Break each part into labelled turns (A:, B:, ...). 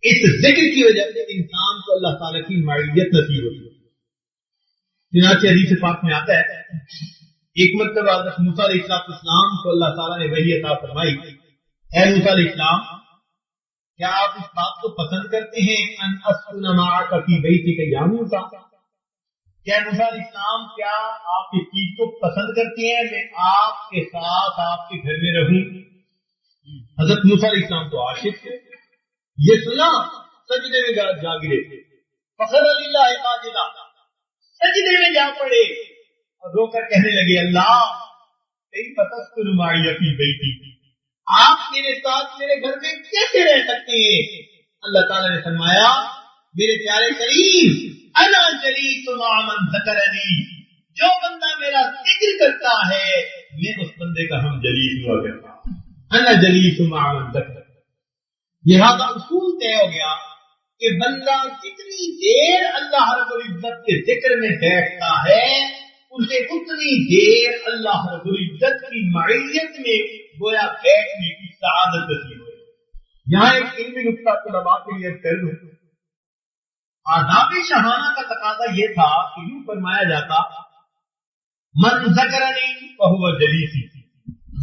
A: اس ذکر کی وجہ سے انسان کو اللہ تعالیٰ کی معیت نصیب ہوتی ہے. چنانچہ حدیث پاک میں آتا ہے ایک مرتبہ حضرت موسیٰ علیہ السلام کو اللہ تعالیٰ نے وحی عطا فرمائی, اے موسیٰ علیہ السلام کیا آپ اس بات کو پسند کرتے ہیں ان اسکن معک فی بیتک یا موسیٰ, کیا موسیٰ علیہ السلام کیا آپ اس چیز کو پسند کرتے ہیں میں آپ کے ساتھ آپ کے گھر میں رہوں. حضرت موسیٰ علیہ السلام تو عاشق تھے, یہ سنا سجدے میں جا گرے, فخر للہ ساجدا, سجدے میں جا پڑے اور رو کر کہنے لگے اللہ کیف تسکن معی فی بیتی, آپ میرے ساتھ میرے گھر میں کیسے رہ سکتے ہیں. اللہ تعالیٰ نے فرمایا میرے پیارے کریم انا جلیس مع من ذکرنی, جو بندہ میرا ذکر کرتا ہے میں اس بندے کا ہم جلیس ہوا کرتا ہوں. انا جلیس مع من ذکرنی, لہذا اصول طے ہو گیا کہ بندہ جتنی دیر اللہ رب العزت کے ذکر میں بیٹھتا ہے اسے اتنی دیر اللہ رب العزت کی معیت میں گویا بیٹھنے کی سعادت نصیب ہوئی. یہاں ایک علمی نقطہ طلباء کے لیے کر دوں. آداب شہانہ کا تقاضا یہ تھا کہ یوں فرمایا جاتا من ذکرنی فہو جلیسی,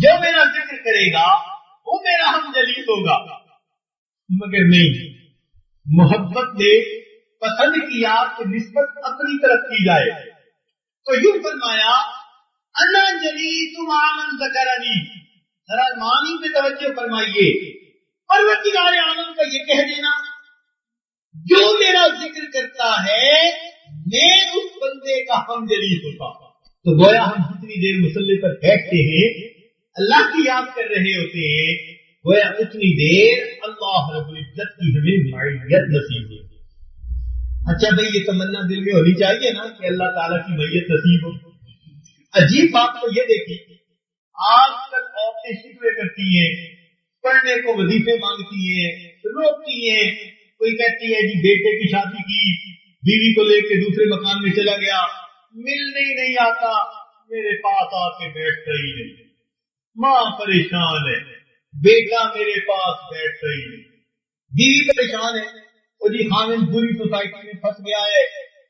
A: جو میرا ذکر کرے گا وہ میرا ہم جلیس ہوگا. مگر نہیں, محبت نے پسند کیا کہ نسبت اپنی طرف کی جائے, تو یوں فرمایا انا جلیس مع من ذکرنی. ذرا معنی پہ توجہ فرمائیے, پروردگار عالم کا یہ کہہ دینا جو میرا ذکر کرتا ہے میں اس بندے کا ہم جلیس ہوتا ہوں. تو گویا ہم جتنی دیر مصلی پر بیٹھتے ہیں اللہ کی یاد کر رہے ہوتے ہیں گویا اتنی دیر اللہ رب العزت کی ہمیں معیت نصیب ہوتی ہے. اچھا بھائی یہ تمنا دل میں ہونی چاہیے نا کہ اللہ تعالیٰ کی معیت نصیب ہو. عجیب بات تو یہ دیکھی آج کل عورتیں شکوے کرتی ہیں, پڑھنے کو وظیفے مانگتی ہیں, روتی ہیں. کوئی کہتی ہے جی بیٹے کی شادی کی, بیوی کو لے کے دوسرے مکان میں چلا گیا, ملنے ہی نہیں آتا, میرے پاس آ کے بیٹھتا ہی نہیں, ماں پریشان ہے, بیٹا میرے پاس بیٹھتا ہی نہیں, بیوی پریشان ہے, وہ جی خامن بری سوسائٹی میں پھنس گیا ہے,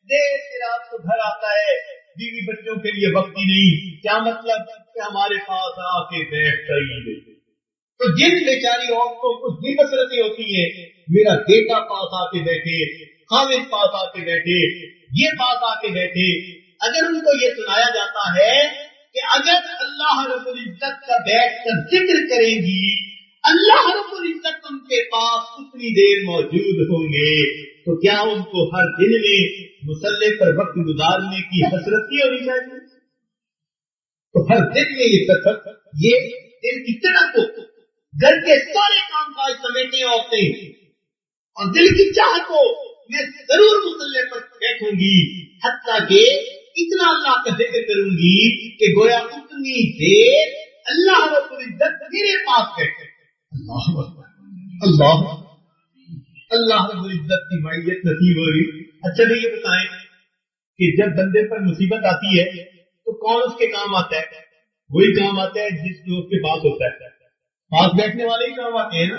A: دیر سے رات کو گھر آتا ہے, بیوی بچوں کے لیے وقت ہی نہیں. کیا مطلب کہ ہمارے پاس آ کے بیٹھتا ہی نہیں. تو جن بیچاری عورتوں کو یہ حسرتیں ہوتی ہیں میرا بیٹا پاس آ کے بیٹھے, خامد پاس آ کے بیٹھے, یہ پاس آ کے بیٹھے, اگر ان کو یہ سنایا جاتا ہے کہ اگر اللہ رب العزت کا بیٹھ کر ذکر کریں گی اللہ رب العزت ان کے پاس اتنی دیر موجود ہوں گے, تو کیا ان کو ہر دن میں مصلی پر وقت گزارنے کی حسرت نہیں ہونی چاہیے؟ تو ہر دن میں یہ سفر, یہ دل کی طرح کو گھر کے سارے کام کاج سمیٹیں عورتیں اور دل کی چاہت کو میں ضرور مصلی پر بیٹھوں گی, حتیٰ کہ اتنا اللہ کا ذکر کروں گی کہ گویا اتنی دیر اللہ رب العزت میرے پاس بیٹھے. اللہ اللہ رب العزت کی معیت نصیب ہو رہی. اچھا یہ بتائیں کہ جب بندے پر مصیبت آتی ہے تو کون اس کے کام آتا ہے؟ وہی کام آتا ہے جس جو اس کے پاس ہوتا ہے, پاس بیٹھنے والے ہی کام آتے ہیں نا.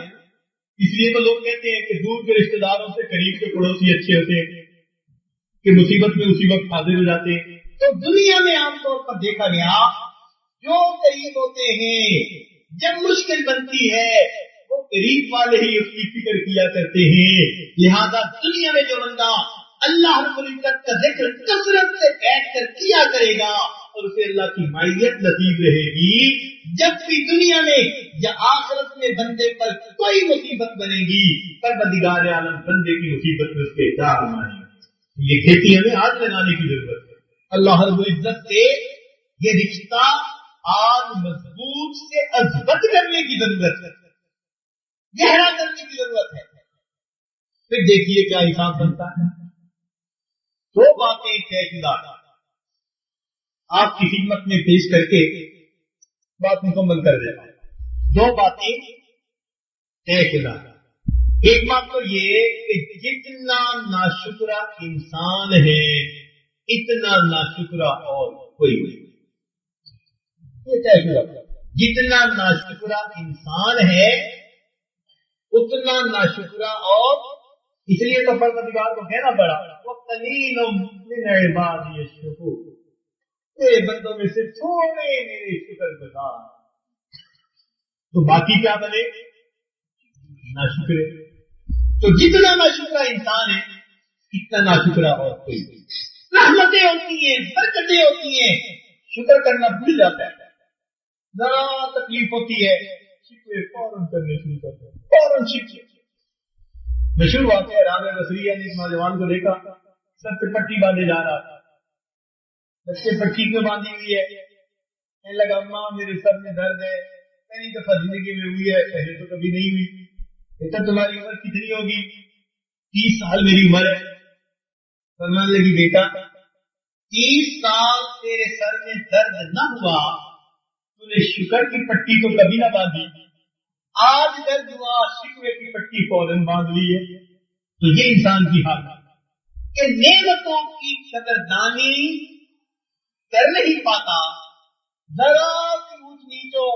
A: اس لیے تو لوگ کہتے ہیں کہ دور کے رشتے داروں سے قریب کے پڑوسی اچھے ہوتے ہیں کہ مصیبت میں اسی وقت حاضر ہو جاتے ہیں. تو دنیا میں عام طور پر دیکھا گیا جو قریب ہوتے ہیں جب مشکل بنتی ہے وہ قریب والے ہی اس کی فکر کیا کرتے ہیں. لہذا دنیا میں جو بندہ اللہ رب العزت کا ذکر کثرت سے بیٹھ کر کیا کرے گا اور اسے اللہ کی معیت نصیب رہے گی. جب بھی دنیا میں یا آخرت میں بندے پر کوئی مصیبت بنے گی پروردگار عالم بندے کی مصیبت میں اس کے چار مانے. یہ کھیتی ہمیں آج لگانے کی ضرورت ہے. اللہ رب العزت سے یہ رشتہ آج مضبوط سے اضبط کرنے کی ضرورت ہے, گہرا کرنے کی ضرورت ہے. پھر دیکھیے کیا حساب بنتا ہے. دو باتیں طے شدہ آپ کی خدمت میں پیش کر کے بات مکمل کر دیتا ہوں. دو باتیں طے شدہ. ایک بات تو یہ کہ جتنا ناشکرا انسان ہے اتنا ناشکرا اور کوئی نہیں. یہ طے شدہ. جتنا ناشکرا انسان ہے اتنا ناشکرا اور اس لیے تو پروردگار کو کہنا پڑا وَقَلِيلٌ مِّنْ عِبَادِيَ الشَّكُورُ، میرے بندوں میں سے تھوڑے میرے شکر گزار، تو باقی کیا بنے؟ ناشکرے۔ تو جتنا ناشکرا انسان ہے اتنا ناشکرا اور کوئی نہیں۔ رحمتیں ہوتی ہیں، برکتیں ہوتی ہیں، شکر کرنا بھول جاتا ہے، ذرا تکلیف ہوتی ہے شکوے فوراً کرنے شروع کرتے ہیں، فوراً شکوے۔ مشہور واقعہ رابعہ بصریہ نے ایک نوجوان کو دیکھا، سر پہ پٹی باندھے جا رہا تھا، بچے پٹی کیوں باندھی ہوئی ہے؟ کہنے لگا اماں میرے سر میں درد ہے، پہلی دفعہ زندگی میں ہوئی ہے، پہلے تو کبھی نہیں ہوئی۔ بیٹا تمہاری عمر کتنی ہوگی؟ 30 سال میری عمر ہے۔ فرمانے لگی بیٹا 30 سال تیرے سر میں درد نہ ہوا، تو نے شکر کی پٹی تو کبھی نہ باندھی، آج درد ہوا شکوے کی پٹی فوراً باندھ لی ہے۔ تو یہ انسان کی حالت کہ نعمتوں کی قدردانی کر نہیں پاتا، ذرا سی اونچ نیچ ہو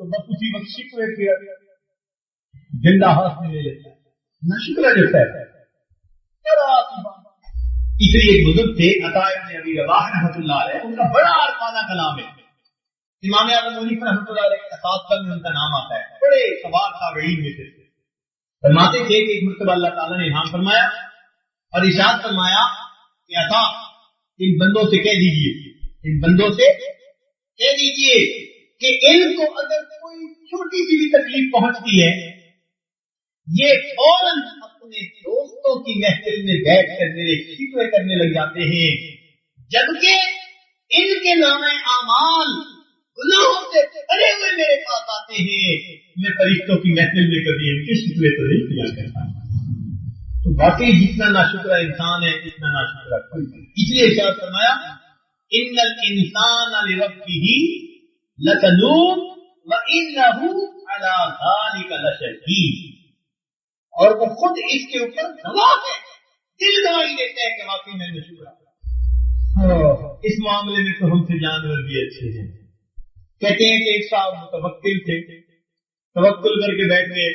A: تو بس اسی وقت شکوے پہ جنڈا ہاتھ میں لے لیتا ہے، نہ شکر لیتا ہے، ذرا سی بات۔ اس لیے ایک بزرگ تھے عطاء بن ابی رباح رحمۃ اللہ علیہ، ان کا بڑا عارفانہ کلام ہے، امام اعظم حنیفہ رحمۃ اللہ علیہ کے اساتذہ میں ان کا نام آتا ہے، بڑے سوار تابعین میں سے فرماتے تھے کہ ایک مرتبہ اللہ تعالیٰ نے الہام فرمایا اور ارشاد فرمایا کہ عطا ان بندوں سے کہہ دیجیے، ان بندوں سے کہہ دیجیے کہ ان کو اگر کوئی چھوٹی سی بھی تکلیف پہنچتی ہے یہ فوراً اپنے دوستوں کی محفل میں بیٹھ کر میرے شکوے کرنے لگ جاتے ہیں، جبکہ ان کے نام اعمال گناہوں سے بھرے ہوئے میرے پاس آتے ہیں، میں فرشتوں کی محفل میں کبھی ان کے شکوے تو نہیں کیا کرتا۔ تو باقی جتنا ناشکرا انسان ہے اتنا ناشکرا کوئی نہیں۔ اس لیے ارشاد فرمایا ان الانسان لربہ لکنود وانہ علی ذلک لشہید، اور وہ خود اس کے اوپر گواہ ہے، دل گواہی دیتا ہے کہ واقعی میں نے شکر۔ اس معاملے میں تو ہم سے جانور بھی اچھے ہیں۔ کہتے ہیں کہ ایک صاحب متوکل تھے، توکل کر کے بیٹھ گئے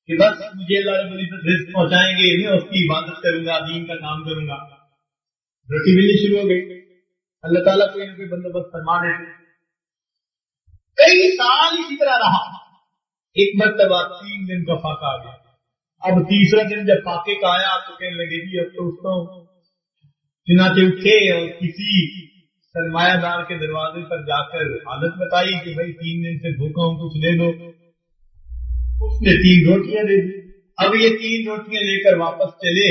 A: کہ بس مجھے اللہ رب العزت رزق پہنچائیں گے، میں اس کی عبادت کروں گا، دین کا کام کروں گا۔ روٹی ملنی شروع ہو گئی، اللہ تعالیٰ کوئی نہ کوئی بندوبست فرما دیتے۔ کئی سال اسی طرح رہا، ایک مرتبہ 3 دن کا فاقہ آ گیا۔ اب تیسرا دن جب فاقے کا آیا تو کہنے لگے جی اب تو اٹھتا ہوں۔ چنانچہ اٹھے اور کسی سرمایہ دار کے دروازے پر جا کر حالت بتائی کہ بھائی 3 دن سے بھوکا ہوں، کچھ دے دو۔ اس نے 3 روٹیاں دے دی۔ اب یہ 3 روٹیاں لے کر واپس چلے،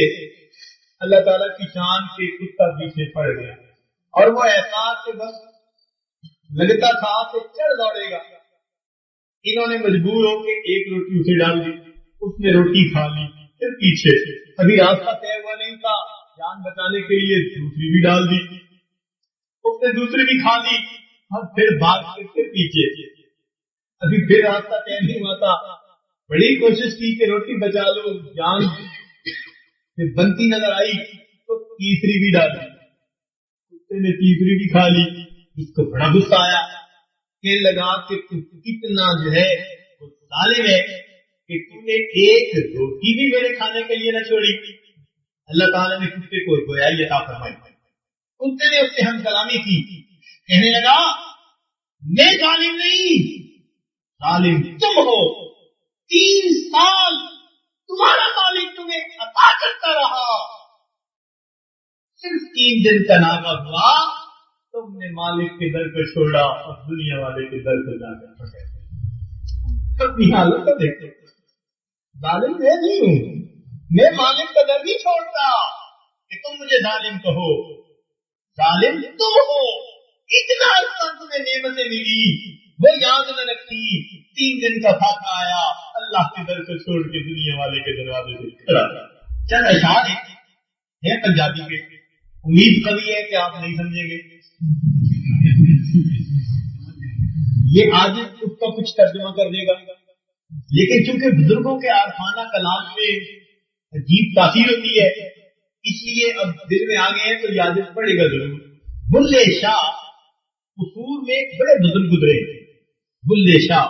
A: اللہ تعالیٰ کی شان کے کتا پیچھے پڑ گیا اور وہ احساس سے بس لگتا تھا کہ چڑھ دوڑے گا۔ انہوں نے مجبور ہو کے 1 روٹی اسے ڈال دی، اس نے روٹی کھا لی، پھر پیچھے ابھی راستہ طے ہوا نہیں تھا، جان بچانے کے لیے دوسری بھی ڈال دی، اس نے دوسری بھی کھا لی، اور پھر بھاگ کے پھر پیچھے، ابھی پھر راستہ طے نہیں ہوا تھا، بڑی کوشش کی کہ روٹی بچا لو، جان پھر بنتی نظر آئی تو تیسری بھی ڈال دی، کتے نے تیسری بھی کھا لی۔ اس کو بڑا غصہ آیا، کہنے لگا کہ تو کتنا جو ہے وہ ظالم ہے کہ تو نے 1 روٹی بھی میرے کھانے کے لیے نہ چھوڑی۔ اللہ تعالیٰ نے کتے کو گویائی عطا فرمائی، کتے نے اس سے ہم کلامی کی، کہنے لگا میں ظالم نہیں، ظالم تم ہو، 3 سال تمہارا مالک تمہیں عطا کرتا رہا، صرف 3 دن کا ناغہ ہوا تم نے مالک کے در کو چھوڑا اور دنیا والے کے در کو جا کر پکڑا۔ اپنی حالت کو دیکھو، ظالم میں نہیں ہوں، میں مالک کا در نہیں چھوڑتا کہ تم مجھے ظالم کہو، ظالم تم ہو، اتنا عرصہ تمہیں نعمتیں ملی وہ یاد نہ رکھی، 3 دن کا فاقہ آیا، اللہ کے در کو چھوڑ کے دنیا والے کے دروازے سے کھڑا۔ چند اشعار ہیں پنجابی کے، امید قوی ہے کہ آپ نہیں سمجھیں گے، یہ آج اس کا کچھ ترجمہ کر دے گا، لیکن چونکہ بزرگوں کے عارفانہ کلام میں عجیب تاثیر ہوتی ہے اس لیے اب دل میں آ گئے ہیں تو یاد پڑے گا ضرور۔ بلے شاہ قصور میں ایک بڑے بزرگ گزرے، بلے شاہ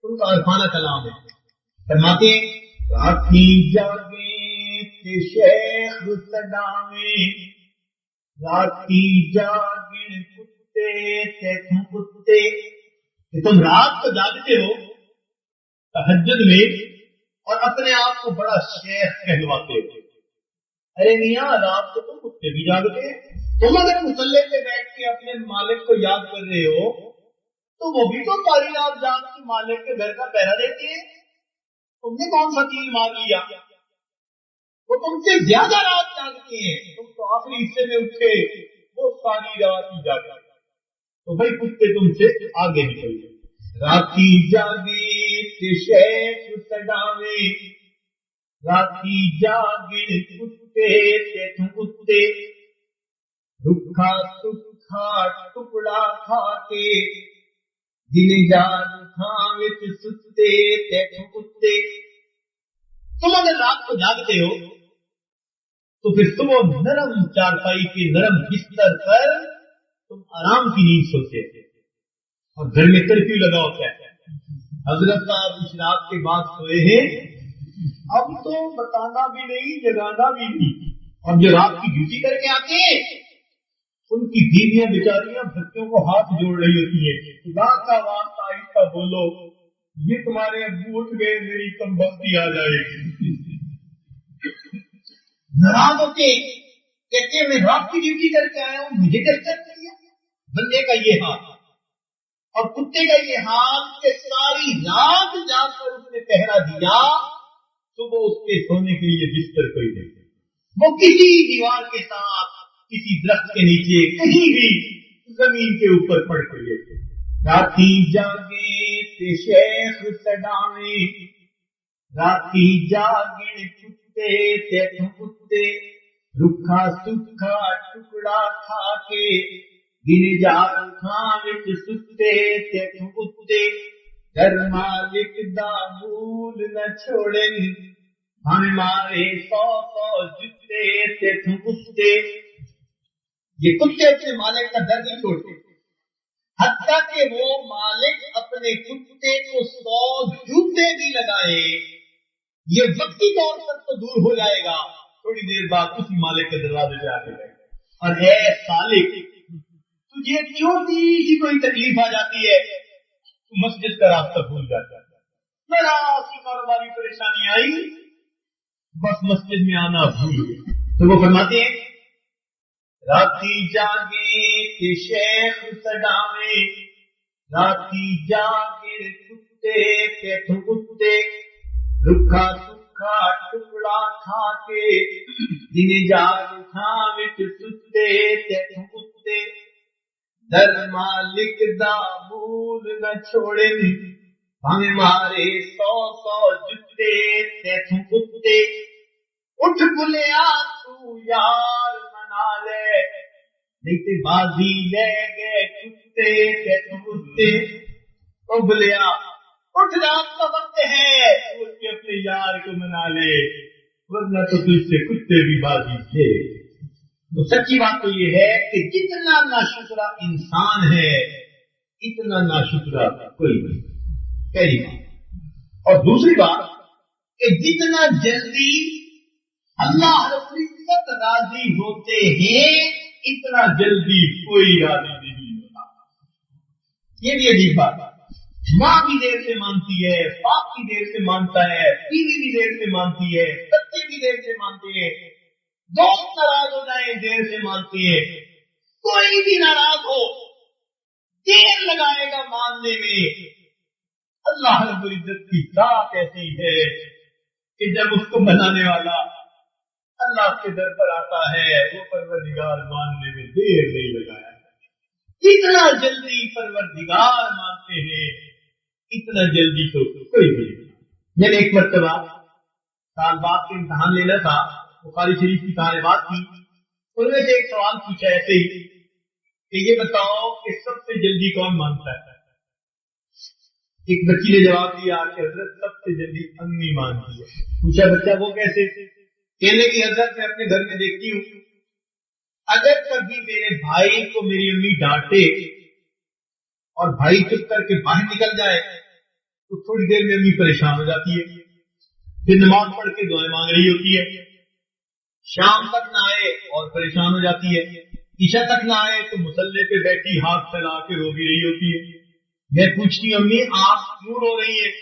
A: ان کا عارفانہ کلام ہے، فرماتے راتیں جاگیں کہ شیخ سڈاویں راتی جاگن کتے تے تم کتے کہ تم رات کو جاگتے ہو تہجد میں اور اپنے آپ کو بڑا شیخ کہلواتے ہو. ارے میاں رات کو تم کتے بھی جاگتے ہیں. تم اگر مصلی پہ بیٹھ کے اپنے مالک کو یاد کر رہے ہو تو وہ بھی تو ساری رات جاگ کے مالک کے گھر کا پہرا دیتے ہیں. تم نے کون سا تیر مار لیا؟ وہ تم سے زیادہ رات جاگتے ہیں. تم تو آخری حصے میں اٹھے وہ ساری رات ہی جاگتے. تو بھائی کتے تم سے آگے نکل گئے. راتی جاگے تے شیخ سڈاوے راتی جاگے کتے تے تم کتے رکھا سکھا ٹکڑا کھا کے دن جان کھاں وچ ستے تے تم کتے. تم اگر رات کو جاگتے ہو تو پھر صبح نرم چارپائی کے نرم بستر پر تم آرام کی نیند سوتے ہیں اور گھر میں کرفیو لگا ہوتا ہے. حضرت صاحب اس رات کے بعد سوئے ہیں اب تو بتانا بھی نہیں جگانا بھی نہیں. اور جو رات کی ڈیوٹی کر کے آتے ہیں ان کی بیویاں بیچاریاں بچوں کو ہاتھ جوڑ رہی ہوتی ہیں. خدا کا واسطہ آہستہ بولو یہ تمہارے ابو اٹھ گئے میری کم بختی آ جائے گی. ناراض ہوتے کہتے ہیں میں رات کی ڈیوٹی کر کے آیا ہوں مجھے ڈسٹرب کیا. بندے کا یہ حال اور کتے کا یہ حال کہ ساری رات جا کر اس نے پہرا دیا صبح اس کے سونے کے لیے بستر کوئی نہیں. وہ کسی دیوار کے ساتھ کسی درخت کے نیچے کہیں بھی زمین کے اوپر پڑ کے لیتے. راتی جاگے تے شیخ سڈاویں راتی جاگے کتے تے تم کتے رکھا سکھا ٹکڑا کھا کے دن جار کھاں وچ ستے تے تم کتے در مالک دا بھول نہ چھوڑن ہمیں مارے 100 جتے تے تم کتے. یہ کتے اپنے مالک کا در نہیں چھوڑتے حتیٰ کہ وہ مالک اپنے کتے کو 100 جوتے بھی لگائے یہ وقتی طور پر تو دور ہو جائے گا تھوڑی دیر بعد اسی مالک کے دروازے پہ آ کے گئے. اور اے سالک تجھے چھوٹی سی کوئی تکلیف آ جاتی ہے تو مسجد کا راستہ بھول جاتا ہے. ذرا سی کاروباری پریشانی آئی بس مسجد میں آنا بھول گیا. تو وہ فرماتے ہیں راتی جاگے کہ شیخ سڈاویں راتی جاگے کتے کہ تم کتے رکھا سکھا ٹکڑا کھا کے دن جاگ کھاں وچ ستے تے تم کتے در مالک دا بھول نہ چھوڑن ہمیں مارے 100 جتے تے تم کتے. اٹھ بلیا تو یار منا لے نہیں تے بازی لے گئے کتے تے تم کتے. او بلیا اٹھ رات کا وقت ہے تو اٹھ کے اپنے یار کو منا لے ورنہ تو تجھ سے کتے بھی بازی تھے. تو سچی بات تو یہ ہے کہ جتنا ناشکرا انسان ہے اتنا ناشکرا کوئی نہیں. پہلی بات. اور دوسری بات کہ جتنا جلدی اللہ رب العزت راضی ہوتے ہیں اتنا جلدی کوئی راضی نہیں ہوتا. یہ بھی عجیب بات ہے. ماں بھی دیر سے مانتی ہے باپ بھی دیر سے مانتا ہے بیوی بھی دیر سے مانتی ہے بچے بھی دیر سے مانتے ہیں دوست ناراض ہو جائیں دیر سے مانتے ہیں. کوئی بھی ناراض ہو دیر لگائے گا ماننے میں. اللہ رب العزت کی ذات ایسی ہے کہ جب اس کو منانے والا اللہ کے در پر آتا ہے وہ پروردگار ماننے میں دیر نہیں لگایا. اتنا جلدی پروردگار مانتے ہیں اتنا جلدی تو کوئی نہیں. میں نے ایک مرتبہ سال بعد کے امتحان لینا تھا بخاری شریف کی طالبات کی. انہوں نے ایک سوال پوچھا ایسے ہی کہ یہ بتاؤ کہ سب سے جلدی کون مانتا ہے. ایک بچی نے جواب دیا کہ حضرت سب سے جلدی امی مانتی ہے. پوچھا بچہ وہ کیسے؟ کہنے کی حضرت میں اپنے گھر میں دیکھتی ہوں اگر کبھی میرے بھائی کو میری امی ڈانٹے اور بھائی چپ کر کے باہر نکل جائے تو تھوڑی دیر میں امی پریشان ہو جاتی ہے پھر نماز پڑھ کے دعائیں مانگ رہی ہوتی ہے شام تک نہ آئے اور پریشان ہو جاتی ہے، عشاء تک نہ آئے تو مسلے پہ بیٹھی ہاتھ پھیلا کے رو بھی رہی ہوتی ہے۔ میں پوچھتی ہوں امی آپ کیوں رو رہی ہیں؟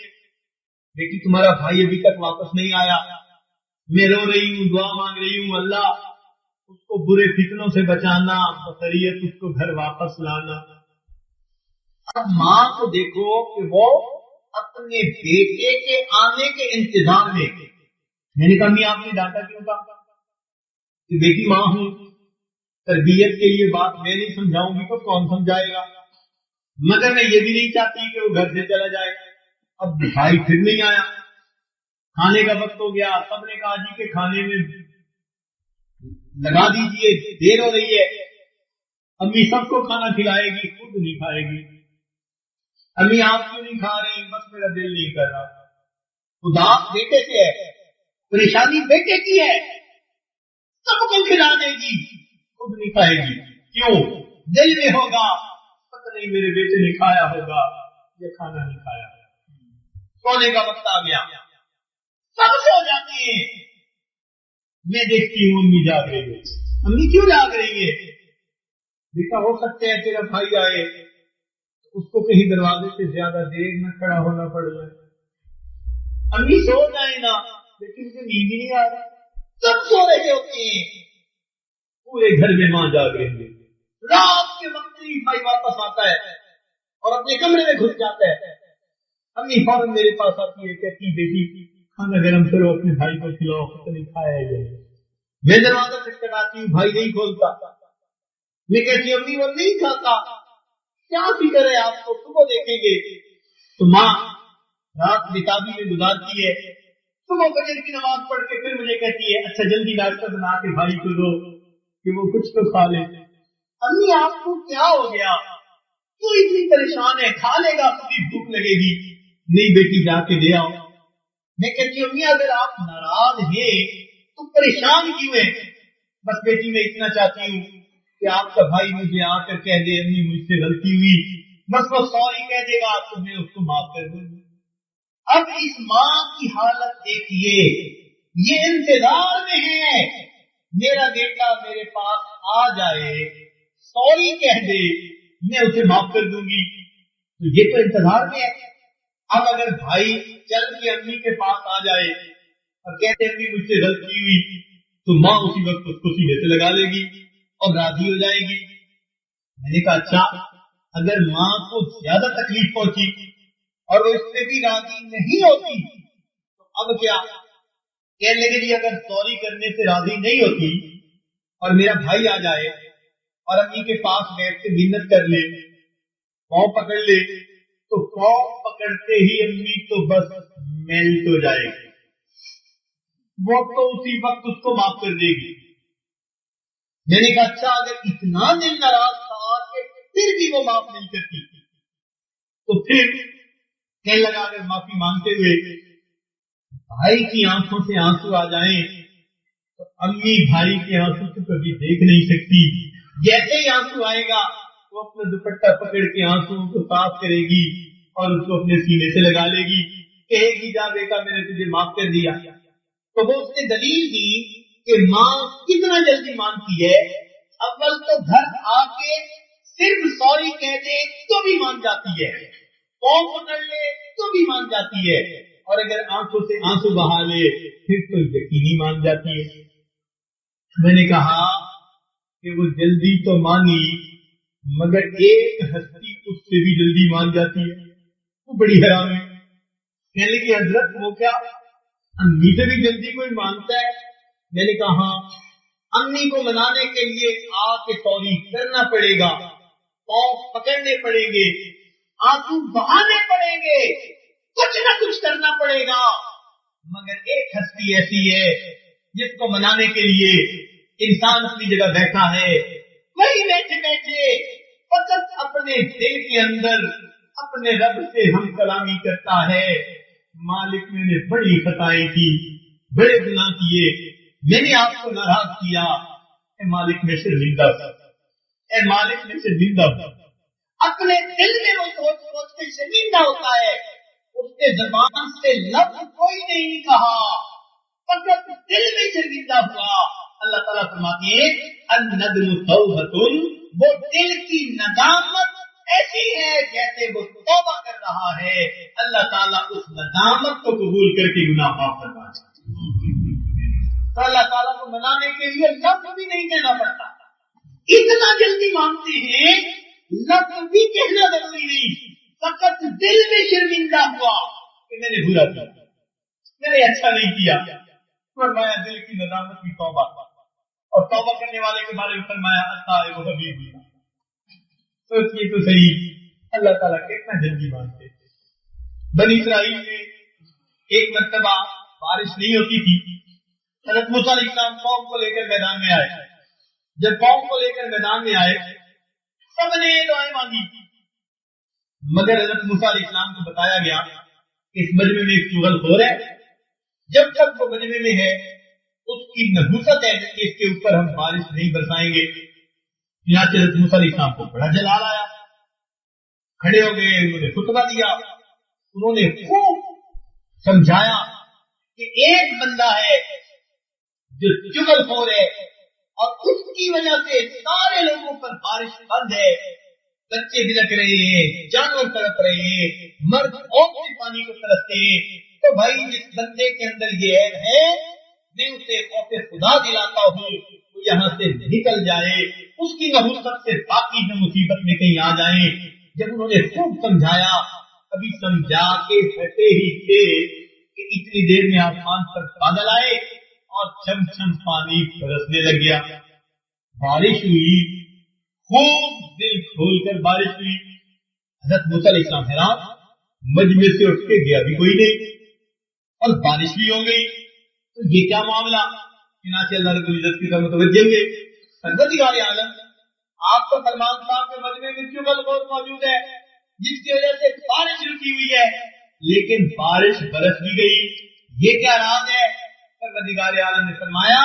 A: بیٹی تمہارا بھائی ابھی تک واپس نہیں آیا، میں رو رہی ہوں، دعا مانگ رہی ہوں اللہ اس کو برے فتنوں سے بچانا، بخیریت اس کو گھر واپس لانا۔ اب ماں کو دیکھو کہ وہ اپنے بیٹے کے آنے کے انتظار میں، میں نے کہا امی آپ نے ڈانٹا کیوں تھا؟ کہ بیٹی ماں ہوں، تربیت کے لیے بات میں نہیں سمجھاؤں گی تو کون سمجھائے گا، مگر میں یہ بھی نہیں چاہتی کہ وہ گھر سے چلا جائے۔ اب بھائی پھر نہیں آیا، کھانے کا وقت ہو گیا، سب نے کہا جی کہ کھانے میں لگا دیجئے دیر ہو رہی ہے۔ امی سب کو کھانا کھلائے گی خود نہیں کھائے گی۔ امی آپ کیوں نہیں کھا رہی؟ بس میرا دل نہیں کر رہا۔ خدا بیٹے سے ہے، پریشانی بیٹے کی ہے، سب کو کھلا دے گی خود نہیں کھائے گی، کیوں؟ دل میں ہوگا پتہ نہیں میرے بیٹے نے کھایا ہوگا یا کھانا نہیں کھایا۔ سونے کا وقت آ گیا، سب سو جاتے ہیں، میں دیکھتی ہوں امی جاگ رہی ہے۔ امی کیوں جاگ رہی ہے؟ بیٹا ہو سکتا ہے تیرا بھائی آئے اس کو کہیں دروازے سے زیادہ دیر نہ کھڑا ہونا پڑ جائے۔ امی سو جائیں نا، لیکن مجھے نیند ہی نہیں آ رہا، سب سو رہے ہوتے ہیں، پورے گھر میں ماں جاگ رہی ہے۔ رات کے وقت ہی بھائی واپس آتا ہے اور اپنے کمرے میں گھس جاتا ہے۔ امی فوراً میرے پاس آتی ہے، کہتی بیٹی کھانا گرم کرو اپنے بھائی کو کھلاؤ، پتہ نہیں کھایا ہے۔ میں دروازہ کھٹکھٹاتی ہوں، بھائی نہیں کھولتا۔ میں کہتی ہوں امی وہ نہیں کھاتا، کیا فکر ہے آپ کو، صبح دیکھیں گے۔ تو ماں رات بتابی میں گزارتی ہے، صبح فجر کی نماز پڑھ کے پھر مجھے کہتی ہے اچھا جلدی ناشتہ بنا کے بھائی کو دو کہ وہ کچھ تو کھا لے۔ امی آپ کو کیا ہو گیا، کیوں اتنی پریشان ہے؟ کھا لے گا، خود ہی بھوک لگے گی۔ نہیں بیٹی جا کے دے آؤ۔ میں کہتی ہوں امی اگر آپ ناراض ہیں تو پریشان کیوں ہیں؟ بس بیٹی میں اتنا چاہتی ہوں کہ آپ کا بھائی مجھے آ کر کہہ دے امی مجھ سے غلطی ہوئی، بس وہ سوری کہہ دے گا تو میں اس کو معاف کر دوں گی۔ اب اس ماں کی حالت دیکھیے، یہ انتظار میں ہے میرا بیٹا میرے پاس آ جائے، سوری کہہ دے، میں اسے معاف کر دوں گی، تو یہ تو انتظار میں ہے۔ اب اگر بھائی چل کے امی کے پاس آ جائے اور کہتے امی مجھ سے غلطی ہوئی، تو ماں اسی وقت اس کو سینے سے لگا لے گی اور راضی ہو جائے گی۔ میں نے کہا اچھا اگر ماں کو زیادہ تکلیف پہنچی اور وہ اس سے بھی راضی نہیں ہوتی تو اب کیا؟ کہنے لگے جی اگر سوری کرنے سے راضی نہیں ہوتی اور میرا بھائی آ جائے اور امی کے پاس بیٹھ کے منت کر لے، پاؤں پکڑ لے، تو پاؤں پکڑتے ہی امی تو بس میلٹ ہو جائے گی، وہ تو اسی وقت اس کو معاف کر دے گی۔ میں نے کہا اچھا اگر اتنا دل ناراض تھا کہ پھر بھی وہ معاف نہیں کرتی تو پھر کہنے لگا اگر معافی مانگتے ہوئے بھائی کی آنکھوں سے آنسو آ جائیں تو امی بھائی کے آنسو کو کبھی دیکھ نہیں سکتی، جیسے ہی آنسو آئے گا وہ اپنا دوپٹہ پکڑ کے آنسو کو صاف کرے گی اور اس کو اپنے سینے سے لگا لے گی، کہے گی جا بیٹا میں نے تجھے معاف کر دیا۔ تو وہ اس نے دلیل دی کہ ماں کتنا جلدی مانتی ہے، اول تو گھر آ کے صرف سوری کہہ دے تو بھی مان جاتی ہے، پاؤں پکڑ لے تو بھی مان جاتی ہے، اور اگر آنکھوں سے آنسو بہا لے پھر تو یقینی مان جاتی ہے۔ میں نے کہا کہ وہ جلدی تو مانی مگر ایک ہستی اس سے بھی جلدی مان جاتی ہے، وہ بڑی حیران ہے، کہنے لگی حضرت وہ کیا، امی سے بھی جلدی کوئی مانتا ہے؟ میں نے کہا ہاں، امی کو منانے کے لیے آ کے سوری کرنا پڑے گا، پاؤں پکڑنے پڑیں گے، آنسو بہانے پڑیں گے، کچھ نہ کچھ کرنا پڑے گا، مگر ایک ہستی ایسی ہے جس کو منانے کے لیے انسان اپنی جگہ بیٹھا ہے، وہی بیٹھے بیٹھے فقط اپنے دل کے اندر اپنے رب سے ہم کلامی کرتا ہے، مالک میں نے بڑی خطائیں کی، بڑے گناہ کیے، میں نے آپ کو ناراض کیا، اے مالک میں شرمندہ ہوں، اے مالک میں شرمندہ ہوں۔ اپنے دل میں وہ سوچ سوچ کے شرمندہ ہوتا ہے، اس کے زبان سے لفظ کوئی نہیں کہا، فقط دل میں شرمندہ ہوا، اللہ تعالیٰ فرماتے ہیں الندم توبۃ، وہ دل کی ندامت ایسی ہے جیسے وہ توبہ کر رہا ہے، اللہ تعالیٰ اس ندامت کو قبول کر کے گناہ معاف کروا دیتا ہے۔ تو اللہ تعالیٰ کو منانے کے لیے لفظ بھی نہیں کہنا پڑتا، اتنا جلدی مانتے ہیں، لفظ بھی کہنا ضروری نہیں، فقط دل میں شرمندہ ہوا کہ میں نے برا کیا، میں نے اچھا نہیں کیا، فرمایا دل کی ندامت کی توبہ، اور توبہ کرنے والے کے بارے میں فرمایا التائب حبیب اللہ۔ سوچیے تو صحیح، اللہ تعالیٰ کتنا جلدی مانتے۔ بنی اسرائیل میں ایک مرتبہ بارش نہیں ہوتی تھی، حضرت موسیٰ علیہ السلام قوم کو لے کر میدان میں آئے۔ جب قوم کو لے کر میدان میں آئے، سب نے دعائیں مانگی، مگر حضرت موسیٰ علیہ السلام کو بتایا گیا کہ اس مجمع میں ایک چغل خور ہے، جب تک وہ مجمع میں ہے اس کی نحوست ہے کہ اس کے اوپر ہم بارش نہیں برسائیں گے۔ یہاں سے حضرت موسیٰ علیہ السلام کو بڑا جلال آیا، کھڑے ہو گئے، انہوں نے خطبہ دیا، انہوں نے خوب سمجھایا کہ ایک بندہ ہے جو چغل خور ہے اور اس کی وجہ سے سارے لوگوں پر بارش بند ہے، بچے بلک رہے ہیں، جانور تڑپ رہے ہیں، مرد عورتیں پانی کو ترستے ہیں۔ تو بھائی جس بندے کے اندر یہ عیب ہے، میں اسے خوف خدا دلاتا ہوں تو یہاں سے نکل جائے، اس کی نحوست سے باقی جو مصیبت میں کہیں آ جائیں۔ جب انہوں نے خوب سمجھایا، ابھی سمجھا کے ہٹے ہی تھے کہ اتنی دیر میں آسمان پر بادل آئے اور چھم چھم پانی برسنے لگ گیا، بارش ہوئی، خوب دل کھول کر بارش ہوئی۔ حضرت موسیٰ علیہ السلام حیران، مجمع سے اٹھ کے گیا بھی کوئی نہیں اور بارش بھی ہو گئی، تو یہ کیا معاملہ؟ چنانچہ اللہ رب العزت کی طرف متوجہ ہوئے، پروردگار عالم آپ کا فرمان تھا کہ مجمع میں چغل خور موجود ہے جس کی وجہ سے بارش رکی ہوئی ہے، لیکن بارش برس بھی گئی، یہ کیا راز ہے؟ پروردگار عالم نے فرمایا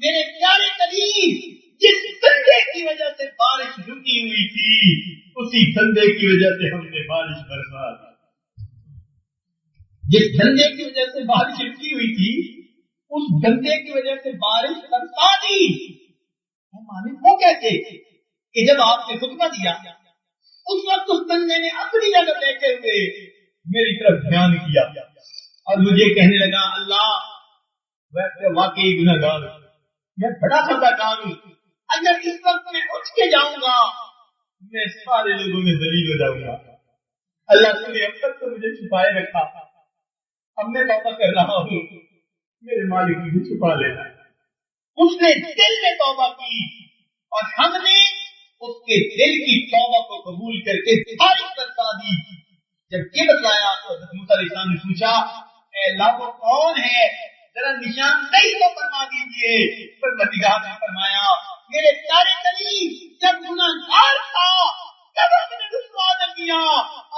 A: میرے پیارے کلیم، جس بندے کی وجہ سے بارش رکی ہوئی تھی اسی بندے کی وجہ سے ہم نے بارش برسا دی۔ جس بندے کی وجہ سے بارش رکی ہوئی تھی اس بندے کی وجہ سے بارش برسا دی۔ مالک وہ کہتے کہ جب آپ نے خطبہ دیا اس وقت اس بندے نے اپنی جگہ بیٹھے ہوئے میری طرف دھیان کیا اور مجھے کہنے لگا اللہ ویسے واقعی گنہگار ہوں، میں بڑا خطا کار ہوں، اگر اس وقت میں اٹھ کے جاؤں گا میں سارے لوگوں میں ذلیل ہو جاؤں گا۔ اللہ تو نے اب تک تو مجھے چھپائے رکھا، اب میں توبہ کر رہا ہوں، میرے مالک مجھے چھپا لینا۔ اس نے دل میں توبہ کی اور ہم نے اس کے دل کی توبہ کو قبول کر کے بارش برسا دی۔ جب یہ بتلایا تو حضرت موسیٰ علیہ السلام نے پوچھا اے اللہ وہ کون ہے، ذرا نشاندہی تو فرما دیجیے۔ پروردگار نے فرمایا میرے پیارے کلیم، جب گنہگار تھا تب ہم نے رسوا نہ کیا،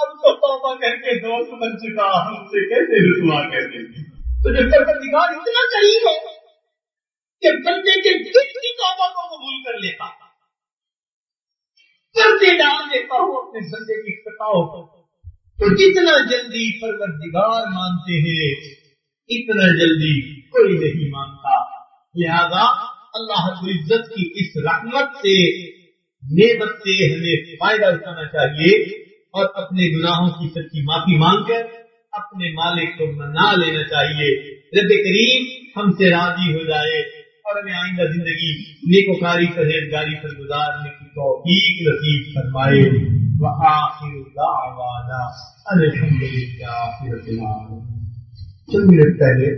A: اب تو توبہ کر کے دوست بن چکا، ہم سے کیسے رسوا کر دیں گے؟ تو جب پروردگار اتنا قریب ہے کہ بندے کے دل کی توبہ کو قبول کر لیتا، پردے ڈال دیتا ہوں اپنے بندے کی خطاؤں پر، تو جتنا جلدی پروردگار مانتے ہیں اتنا جلدی کوئی نہیں مانتا۔ لہذا اللہ رب العزت کی اس رحمت سے، نعمت سے ہمیں فائدہ اٹھانا چاہیے اور اپنے گناہوں کی سچی معافی مانگ کر اپنے مالک کو منا لینا چاہیے۔ رب کریم ہم سے راضی ہو جائے اور ہمیں آئندہ زندگی نیکوکاری پرہیزگاری پر گزارنے کی توفیق نصیب فرمائے۔ وآخر دعوانا الحمدللہ رب العالمین۔ چند منٹ پہلے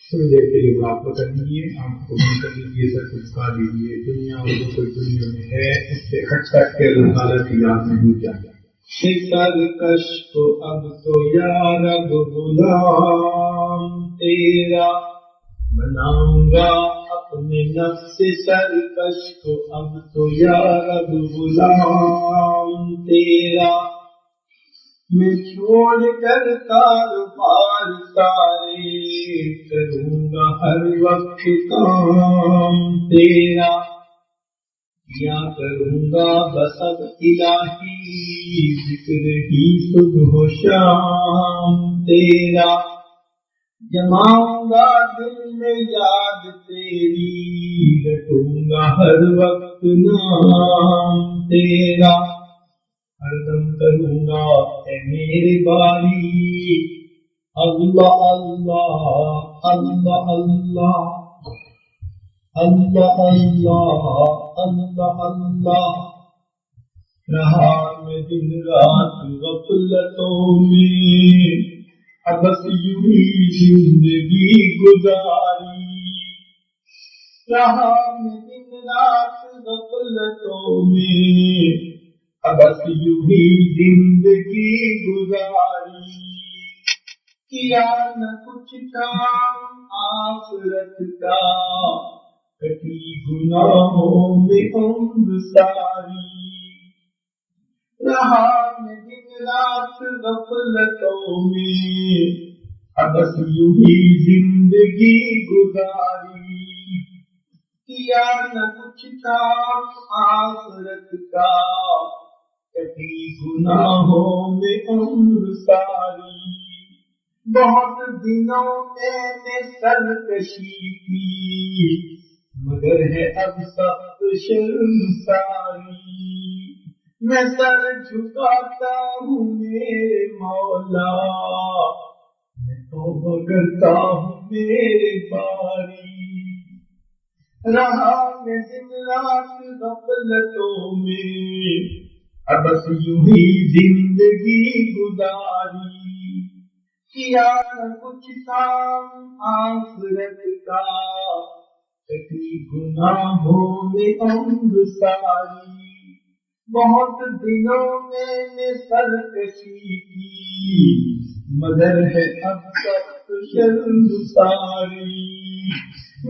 A: تھوڑی دیر کے لیے مراقبہ کر لیجیے، آپ کو بند کر لیجیے، سر کو جھکا دیجیے، دنیا اور جو کوئی دنیا میں ہے اس سے ہٹ کر کے اللہ تعالیٰ کی یاد میں ڈوب جائے۔ سرکش کو اب تو یا رب غلام تیرا بناؤں گا، اپنے نفس سرکش کو اب تو یا رب غلام تیرا، میں چھوڑ کر کاروبار سارے کروں گا ہر وقت کام تیرا، کیا کروں گا بس اب الہی ذکر ہی صبح و شام تیرا، جماؤں گا دل میں یاد تیری، رٹوں گا ہر وقت نام تیرا، ہر دم کروں گا اے میرے باری اللہ اللہ اللہ اللہ اللہ اللہ اللہ اللہ۔ رہا میں دن رات غفلتوں میں، بس یوں ہی زندگی گزاری، رہا میں دن رات غفلتوں میں، بس یوں ہی زندگی گزاری، کیا نہ کچھ کام آخرت کا، کٹی گناہوں میں عمر ساری، رہا میں دن رات غفلتوں میں، بس یوں ہی زندگی گزاری، کیا نہ کچھ کام آخرت کا، کٹی گناہوں میں عمر ساری، بہت دنوں میں نے سرکشی کی، مگر ہے اب سخت شرمساری، میں سر جھکاتا ہوں میرے مولا، میں توبہ کرتا ہوں میرے باری، رہا میں دن رات غفلتوں میں، بس یوں ہی زندگی گزاری، کیا نہ کچھ کام آخرت کا، کٹی گناہوں میں عمر ساری، بہت دنوں میں نے سرکشی کی، مگر ہے اب تک شرمساری،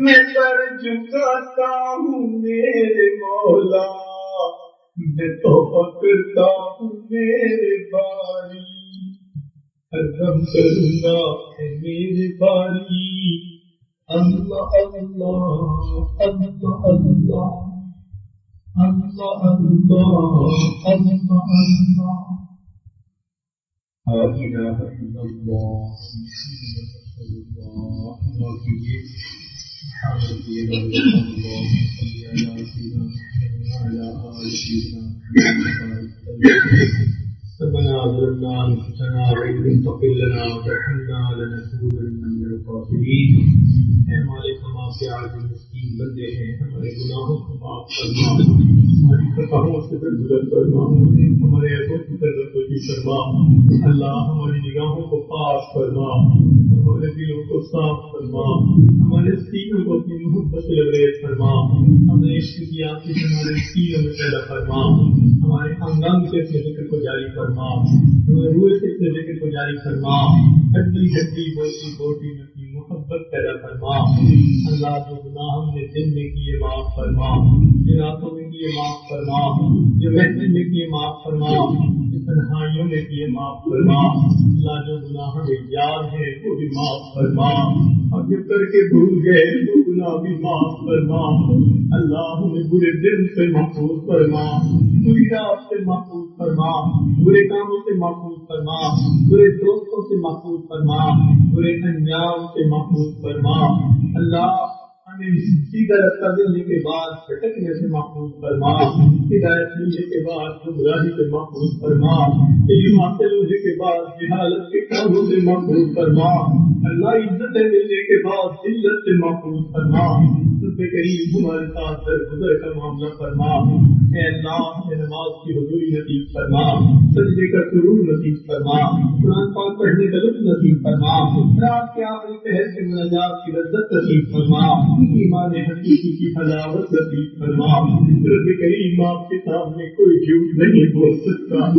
A: میں سر جھکاتا ہوں میرے مولا، میں توبہ کرتا ہوں میرے باری، ہر دم کروں گا اے میرے باری اللہ اللہ اللہ اللہ اللہ اللہ اللہ اللہ۔ لا الہ الا اللہ محمد رسول اللہ۔ اللہ کیجیے سبحان ربی اللہ صلی علی سیدنا محمد وعلی آل سیدنا محمد۔ ربنا ظلمنا انفسنا وان لم تغفر لنا وترحمنا لنكونن من الخاسرين۔ اے مالک، ہم آپ کے عاجز مسکین بندے ہیں، ہمارے گناہوں کو معاف فرما، ہماری خطاؤں سے درگزر فرما، ہمارے عیبوں کی تجاوز فرما، اللہ ہماری نگاہوں کو پاک فرما، ہمارے دلوں کو صاف فرما، ہمارے سینوں کو اپنی محبت سے لبریز فرما، ہمیں عشق کی آتش ہمارے سینوں میں پیدا فرما، ہمارے خاندان سے اپنے ذکر کو جاری فرما، روح سے اپنے ذکر کو جاری فرما، ہڈی ہڈی بوٹی بوٹی میں اپنی محبت پیدا فرما، اللہ جو گناہ ہم نے دن میں کیے معاف فرما، جو راتوں میں کیے معاف فرما، جو محفل میں کیے معاف فرما، جو تنہائیوں میں کیے معاف فرما، اللہ جو گناہ ہمیں یاد ہے وہ بھی معاف فرما، اور جو کر کے بھول گئے وہ گناہ بھی معاف فرما، اللہ ہمیں برے دل سے محفوظ فرما، بری رات سے محفوظ فرما، برے کاموں سے محفوظ فرما، برے دوستوں سے محفوظ فرما، برے انجام سے محفوظ فرما، اللہ ہمیں سیدھا راستہ ملنے کے بعد بھٹکنے سے محفوظ فرما، ہدایت ملنے کے بعد گمراہی سے محفوظ فرما، علم حاصل ہونے کے بعد جہالت کے کاموں سے محفوظ فرما، اللہ عزت ملنے کے بعد ذلت سے محفوظ فرما، رب کریم ہمارے ساتھ درگزر کا معاملہ فرما، اے اللہ ہمیں نماز کی حضوری نصیب فرما، سجدے کا سرور نصیب فرما، قرآن پاک پڑھنے کا لطف نصیب فرما، رات کے آخری پہر کے مناجات کی لذت نصیب فرما، ایمان حقیقی کی حلاوت نصیب فرما، رب کریم آپ کے سامنے کوئی جھوٹ نہیں بول سکتا،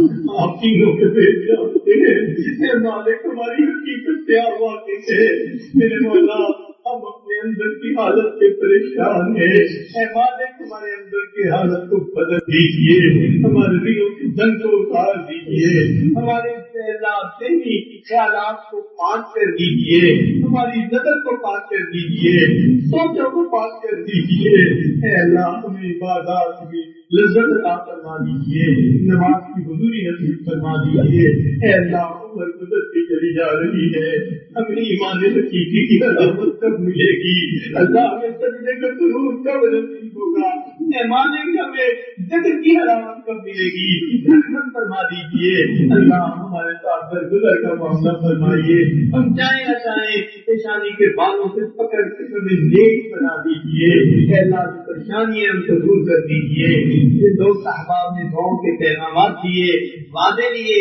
A: آپ تینوں کے پیٹ جانتے ہیں، اے مالک ہماری حقیقت سے آپ واقف ہے، میرے مولا ہم اپنے اندر کی حالت سے پریشان ہیں، اے مالک ہمارے اندر کی حالت کو بدل دیجیے، ہمارے دلوں کی جنگ کو اتار دیجیے، ہمارے ذہنی خیالات کو پاک کر دیجیے، ہماری نظر کو پاک کر دیجیے، سوچوں کو پاک کر دیجیے، اے اللہ ہمیں عبادات میں لذت عطا فرما دیجیے، نماز کی حضوری نصیب فرما دیجیے، اے اللہ عمر گزرتی چلی جا رہی ہے، ہمیں ایمان حقیقی کی علامت کب ملے گی؟ اللہ ہمیں سجدے کا سرور کب نصیب ہوگا؟ اے مالک ہمیں ذکر کی علامت کب ملے گی؟ رحمت فرما دیجیے، اللہ ہمارے ساتھ درگزر کا معاملہ فرمائیے، ہم چاہیں نہ چاہیں پریشانی کے بالوں سے پکڑ کے ہمیں نیک بنا دیجیے، اے اللہ جو پریشانی ہے ہم کو دور کر دیجیے۔ یہ دوست احباب نے دعاؤں کے پیغامات دیے، وعدے لیے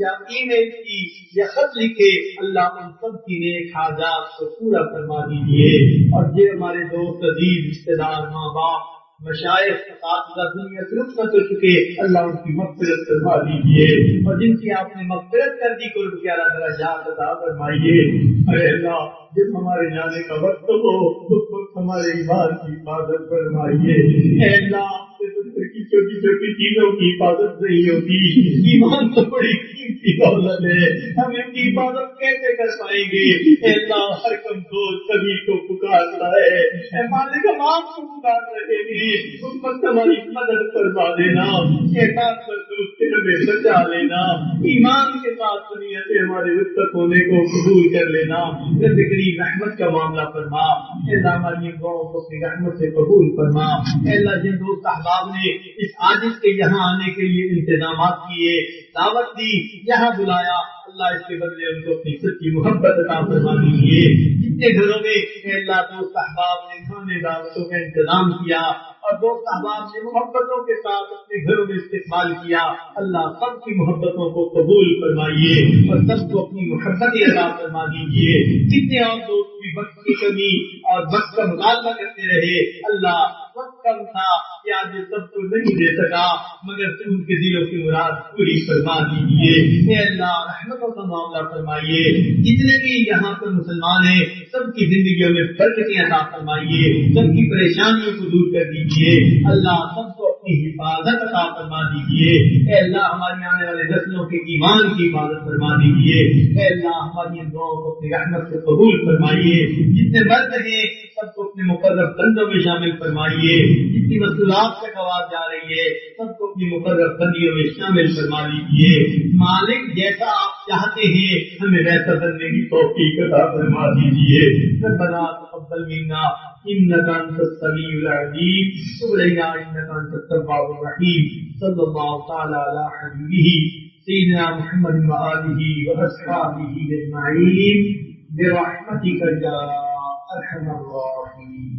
A: یا ای میل کی یا خط لکھے، اللہ ان سب کی نیک حاجات کو پورا فرما دیجیے، اور یہ ہمارے دوست عزیز رشتے دار ماں باپ مشائخ اساتذہ دنیا سے رخصت ہو چکے، اللہ ان کی مغفرت فرما دیجیے، اور جن کی آپ نے مغفرت کر دی قرب کے اعلیٰ درجات عطا فرمائیے۔ اے اللہ جب ہمارے جانے کا وقت ہو اس وقت ہمارے ایمان کی حفاظت فرمائیے۔ اے اللہ کی چھوٹی چھوٹی چیزوں کی حفاظت نہیں ہوتی، ایمان تو بڑی قیمتی دولت ہے، ہم ان کی حفاظت کیسے کر پائیں گے؟ اے اللہ ہر کمزور سبھی کو پکارتا ہے، اے مالک ہم آپ کو پکار رہے ہیں، اس وقت ہماری مدد فرما دینا، شیطان مردود سے ہمیں بچا لینا، ایمان کے ساتھ دنیا سے ہمارے رخصت ہونے کو قبول کر لینا، رب کریم رحمت کا معاملہ فرما، اے اللہ ہماری دعاؤں کو اپنی رحمت سے قبول فرما۔ اے اللہ جن دوست احباب نے اس عاجز کے یہاں آنے کے لیے انتظامات کیے، دعوت دی، یہاں بلایا، اللہ اس کے بدلے ان کو اپنی سچی محبت عطا فرما دیجیے۔ جتنے گھروں میں اے اللہ دوست احباب نے کھانے دعوتوں کا انتظام کیا اور دوست احباب نے محبتوں کے ساتھ اپنے گھروں میں استقبال کیا، اللہ سب کی محبتوں کو قبول فرمائیے اور سب کو اپنی محبت عطا فرما دیجیے۔ جتنے اور دوست بھی وقت کی کمی اور وقت کا مطالبہ کرتے رہے، اللہ وقت کم تھا کہ آج سب کو نہیں دے سکا، مگر تم ان کے دلوں کی مراد پوری فرما دیجیے۔ اے اللہ رحمتوں کا معاملہ فرمائیے، جتنے بھی یہاں پر مسلمان ہیں سب کی زندگیوں میں برکتیں عطا فرمائیے، سب کی پریشانیوں کو دور کر دیجیے، اللہ سب کو اپنی حفاظت عطا فرما دیجیے۔ اے اللہ ہماری آنے والے نسلوں کے ایمان کی حفاظت فرما دیجیے۔ اے اللہ ہماری ان دعاؤں کو اپنی رحمت سے قبول فرمائیے، جتنے مرد ہیں سب کو اپنے مقرر بندوں میں شامل فرمائیے، جتنی مصروفات تک آواز جا رہی ہے سب کو اپنی مقرر بندیوں میں شامل فرما لیجیے۔ مالک جیسا آپ چاہتے ہیں ہمیں ویسا بننے کی توفیق عطا فرما دیجیے۔ ربنا تقبل منا انك انت السميع العليم وتب علينا انك انت التواب الرحيم صلى الله تعالى على حبيبه سيدنا محمد وآله وأصحابه أجمعين برحمتك يا أرحم الراحمين۔